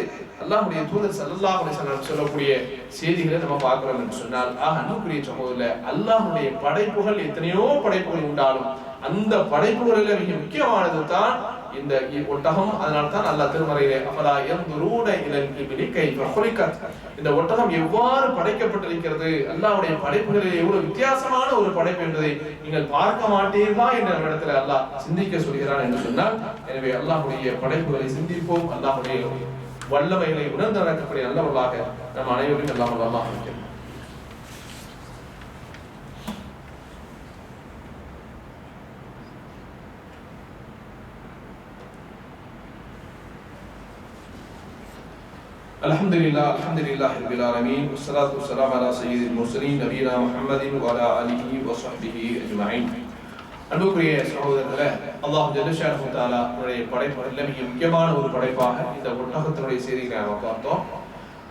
அல்லாஹ்வுடைய தூதர் ஸல்லல்லாஹு அலைஹி வஸல்லம் சொல்லக்கூடிய செய்திகளை நம்ம பார்க்கிறோம் என்று சொன்னால், அன்புக்குரிய சகோதரர்களே, அல்லாஹ்வுடைய படைப்புகள் எத்தனையோ படைப்புகள் உண்டாலும் அந்த படைப்புகளில் மிக முக்கியமானது தான் இந்த ஒட்டகம். அதனால தான் அல்லாஹ் திருமறையிலே அஃபலா யன்துரூன இலல் இப்லி கைஃப குலிகத், இந்த ஒட்டகம் எவ்வாறு படைக்கப்பட்டிருக்கிறது, அல்லாஹ்வுடைய படைப்புகளிலே எவ்வளவு வித்தியாசமான ஒரு படைப்பு என்பதை நீங்கள் பார்க்க மாட்டீர்களா என்ற இடத்துல அல்லாஹ் சிந்திக்க சொல்கிறான் என்று சொன்னால், எனவே அல்லாஹ்வுடைய படைப்புகளை சிந்திப்போம். அல்லாஹ்வுடைய வல்லமைகளை உணர்ந்து நடக்கக்கூடிய நல்லவர்களாக நம் அனைவரும் எல்லாம் அல்லாஹ் இருக்கிறோம். الحمد لله رب العالمين والصلاة والسلام على سيد المرسلين نبينا محمد وعلى آله وصحبه أجمعين. அன்புக்குரிய சகோதரர்களே, அல்லாஹ் ஜல்ல ஷானஹு தஆலா அவருடைய படைப்புகளில் மிக முக்கியமான ஒரு படைப்பாக இந்த ஒட்டகத்தினுடைய செய்தியை நாம் பார்த்தோம்.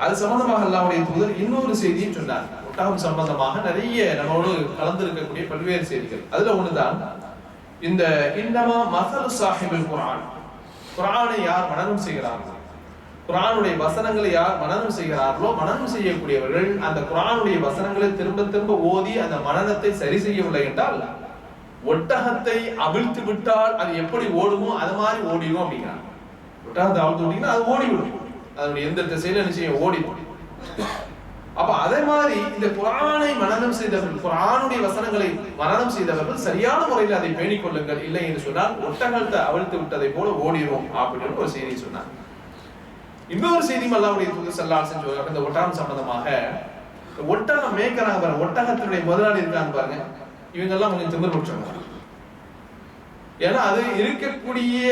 அது சம்பந்தமாக அல்லாஹ்வுடைய தூதர் இன்னொரு செய்தியை சொன்னார். ஒட்டகம் சம்பந்தமாக நிறைய நம்மோடு கலந்திருக்கக்கூடிய பல்வேறு செய்திகள். அதுல ஒண்ணுதான் இந்த இன்னமா மஸலு சாஹிபுல் குர்ஆன், குர்ஆனை யார் மனனம் செய்கிறார்கள், குர்ஆனுடைய வசனங்களை யார் மனனம் செய்கிறார்களோ, மனனம் செய்யக்கூடியவர்கள் அந்த குர்ஆனுடைய வசனங்களை திரும்ப திரும்ப ஓதி அந்த மனனத்தை சரி செய்யவில்லை என்றால், ஒட்டகத்தை அவிழ்த்து விட்டால் அது எப்படி ஓடுமோ அது மாதிரி ஓடிடும் அப்படிங்கிறாங்க. ஒட்டகத்தை அவிழ்த்து விட்டீங்கன்னா அது ஓடிவிடும், அதனுடைய எந்த திசையில நிச்சயம் ஓடிடும். அப்ப அதே மாதிரி இந்த குர்ஆனை மனனம் செய்தவர்கள், குர்ஆனுடைய வசனங்களை மனனம் செய்தவர்கள் சரியான முறையில் அதை பேணிக் கொள்ளுங்கள். இல்லை என்று சொன்னால் ஒட்டகத்தை அவிழ்த்து விட்டதை போல ஓடிடும் அப்படின்னு ஒரு செய்தி சொன்னார். இன்னொரு செய்தி அல்லாஹ்வுடைய தூதர் ஸல்லல்லாஹு அலைஹி வஸல்லம் சொல்றாங்க, இந்த ஒட்டகம் சம்பந்தமாக. ஒட்டகம் மேய்க்கிறாங்க பாருங்க, ஒட்டகத்தினுடைய முதலாளி இருக்காங்க பாருங்க, இவங்க எல்லாம் கொஞ்சம் திமிர் பிடிச்சவங்க. ஏன்னா அது இருக்கக்கூடிய,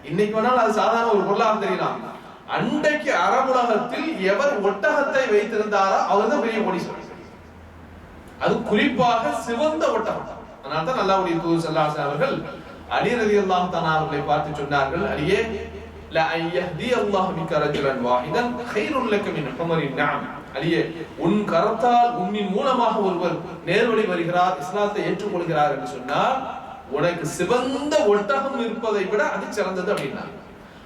இன்னைக்கு வேணாலும் அது சாதாரண ஒரு பொருளாக தெரியலாம், அன்றைக்கு அரபுலகத்தில் எவர் ஒட்டகத்தை வைத்திருந்தாரோ அவர் தான் பெரிய கோடீஸ்வரர். அது குறிப்பாக சிவந்த ஒட்டகம். அதனால தான் அல்லாஹ்வுடைய தூதர் ஸல்லல்லாஹு அலைஹி வஸல்லம் அவர்கள் அலி ரலியல்லாஹு தஆலா அவர்களை பார்த்து சொன்னார்கள், அலியே லா யஹ்தி அல்லாஹு பிக ரஜுலன் வாஹிதன் கைருல் லக மின் ஹுமரின் நஅம். அலியே, உன் கரத்தால் உன்னின் மூலமாக ஒருவர் நேர்வழி வருகிறார், இஸ்லாத்தை ஏற்றுக்கொள்கிறார் என்று சொன்னால் உனக்கு சிவந்த ஒட்டகம் இருப்பதை விட அது சிறந்தது அப்படின்னா.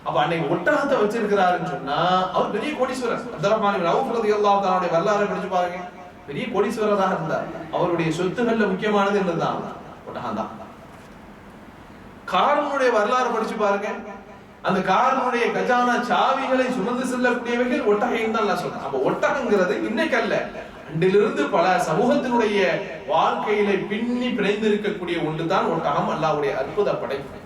அப்ப அன்னைக்கு ஒட்டகத்தை வச்சிருக்கிறாருன்னு சொன்னா அவர் பெரிய கோடீஸ்வரர். அப்துர்ரஹ்மான் இப்னு அவுஃப் ரலியல்லாஹு தஆலாவுடைய வரலாறை படிச்சு பாருங்க, பெரிய கோடீஸ்வரராக இருந்தார். அவருடைய சொத்துக்கள்ல முக்கியமானது என்னதான்? ஒட்டகம் தான். காரூனுடைய வரலாறு படிச்சு பாருங்க, அந்த காரனுடைய கஜானா சாவிகளை சுமந்து செல்லக்கூடியவர்கள் ஒட்டகம் தான் சொல்றாங்க. அப்ப ஒட்டகங்கிறது இன்னைக்கு அல்ல, அன்றிலிருந்து பல சமூகத்தினுடைய வாழ்க்கையில பின்னி பிணைந்திருக்கக்கூடிய ஒன்றுதான் ஒட்டகம், அல்லாஹ்வுடைய அற்புத படைப்பு.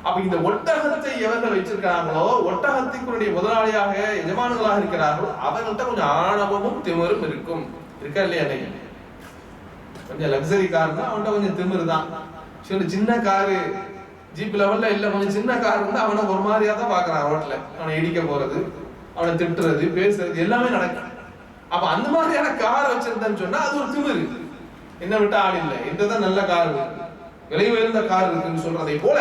அப்ப இந்த ஒட்டகத்தை எவர்கள் வச்சிருக்கிறாங்களோ, ஒட்டகத்தினுடைய முதலாளியாக எஜமானர்களாக இருக்கிறார்களோ, அவர்கள்ட்ட கொஞ்சம் ஆணவமும் திமிரும் இருக்கும். இருக்கா இல்லையா? கொஞ்சம் லக்ஸரி கார் தான், அவன்கிட்ட கொஞ்சம் திமிரு தான். சின்ன காரு ஜீப் லெவல்ல இல்ல, கொஞ்சம் சின்ன கார் இருந்தா அவனை ஒரு மாதிரியா தான் பாக்குறான் ரோட்ல. அவனை இடிக்க போறது, அவனை திட்டுறது, பேசுறது எல்லாமே நடக்கும். அப்ப அந்த மாதிரியான கார் வச்சிருந்தேன்னு சொன்னா அது ஒரு திமிரு. என்ன விட்டா ஆள் இல்லை, இதுதான் நல்ல கார், விலை உயர்ந்த கார் இருக்குன்னு சொல்றதை போல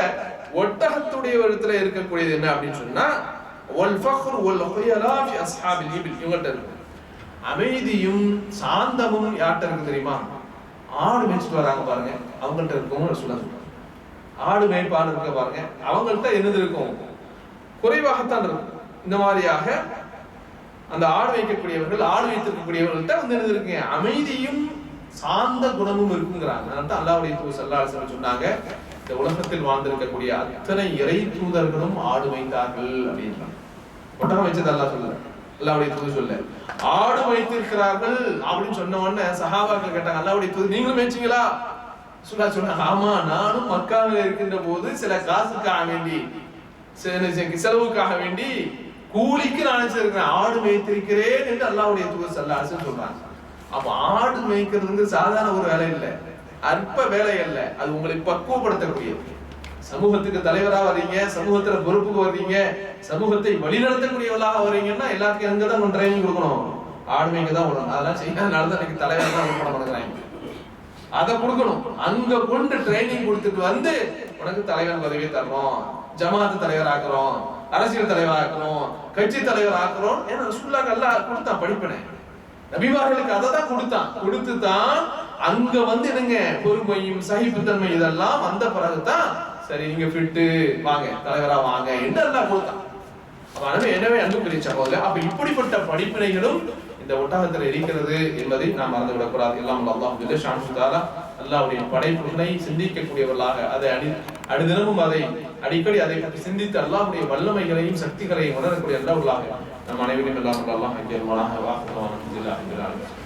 ஒட்டகத்துடைய இடத்துல இருக்கக்கூடியது என்ன அப்படின்னு சொன்னா வல் ஃபக்ர் வல் ஹுயலா ஃபி அஸ்ஹாபில் இபில், இவங்கள்ட்ட இருக்கு. அமைதியும் சாந்தமும் யார்கிட்ட இருக்கு தெரியுமா? ஆடு மேய்ச்சிட்டு வராங்க பாருங்க, அவங்கள்ட்ட இருக்கும் சொல்லுங்க. ஆடு மேய்ப்பாளர் இருக்க பாருங்க, அவங்கள்ட்ட என்னது இருக்கும்? குறைவாகத்தான் இருக்கும். இந்த மாதிரியாக அந்த ஆடு வைக்கக்கூடியவர்கள், ஆடு வைத்திருக்கக்கூடியவர்கள்ட்ட வந்து என்னது இருக்குங்க? அமைதியும் சாந்த குணமும் இருக்குங்கிறாங்க. அதனால அல்லாஹ்வுடைய தூதர் ஸல்லல்லாஹு அலைஹி வஸல்லம் சொன்னாங்க, இந்த உலகத்தில் வாழ்ந்திருக்கக்கூடிய அத்தனை இறை தூதர்களும் ஆடு வைத்தார்கள் அப்படின்றாங்க. ஒட்டகம் வச்சது அல்லாஹ் சொல்லல, அல்லாஹ்வுடைய தூதர் சொல்ல, ஆடு வைத்திருக்கிறார்கள் அப்படின்னு சொன்ன உடனே சஹாபாக்கள் கேட்டாங்க, அல்லாஹ்வுடைய தூதர் நீங்களும் மேய்ச்சீங்களா? சொன்னாங்க, ஆமா, நானும் மக்காவில் இருக்கின்ற போது சில காசுக்காக வேண்டி, செலவுக்காக வேண்டி, கூலிக்கு நான் நினைச்சிருக்கிறேன், ஆடு மேய்த்திருக்கிறேன் என்று அல்லாஹ்வுடைய தூதர் ஸல்லல்லாஹு அலைஹி வஸல்லம் சொல்றாங்க. அப்ப ஆடு மேய்க்கிறது சாதாரண ஒரு வேலை இல்லை, அற்ப வேலை அல்ல. அது உங்களை பக்குவப்படுத்தக்கூடியது. சமூகத்துக்கு தலைவரா வர்றீங்க, சமூகத்துல பொறுப்புக்கு வர்றீங்க, சமூகத்தை வழிநடத்தக்கூடியவர்களாக வர்றீங்கன்னா எல்லாருக்கும் எங்கதான் ட்ரைனிங் கொடுக்கணும்? ஆடு மேய்க்க தான் விடணும். அதெல்லாம் செய்யறதுனால தான் எனக்கு தலைவர் தான் பண்ண மாட்டேங்கிறாங்க. அதை கொடுக்கணும். அங்க கொண்டு ட்ரைனிங் கொடுத்துட்டு வந்து உனக்கு தலைவர் பதவியை தர்றோம், ஜமாத்து தலைவர் ஆக்குறோம், அரசியல் தலைவர் ஆக்குறோம், கட்சி தலைவர் ஆக்குறோம். ஏன்னா ரசூலுல்லாஹ் அல்லாஹ் கொடுத்தான் படிப்பினை, நபிமார்களுக்கு அதை தான் கொடுத்துதான் அங்க வந்து என்னங்க பொறுமையும் சகிப்புத்தன்மை இதெல்லாம் வந்த பிறகுதான் சரி நீங்க ஃபிட்டு வாங்க, தலைவரா வாங்க என்று எல்லாம் கொடுத்தான். எனவே அன்புக்குரிய சகோதரர், அப்ப இப்படிப்பட்ட படிப்பினைகளும் இந்த ஒட்டகத்தில் இருக்கிறது என்பதை நாம் மறந்துவிடக்கூடாது. எல்லாம் அல்லாஹ் ஜல்ல ஷானஹு தஆலா அல்லாஹ்வுடைய படைப்புகளை சிந்திக்கக்கூடியவர்களாக, அதை அடிதினமும் அதை அடிக்கடி அதை பற்றி சிந்தித்து அல்லாஹ்வுடைய வல்லமைகளையும் சக்திகளையும் உணரக்கூடிய அல்லாஹ்வுல்லாஹ் நம் அனைவரையும் எல்லாம் அல்லாஹ் அங்கீகரிப்பானாக. வாஹ்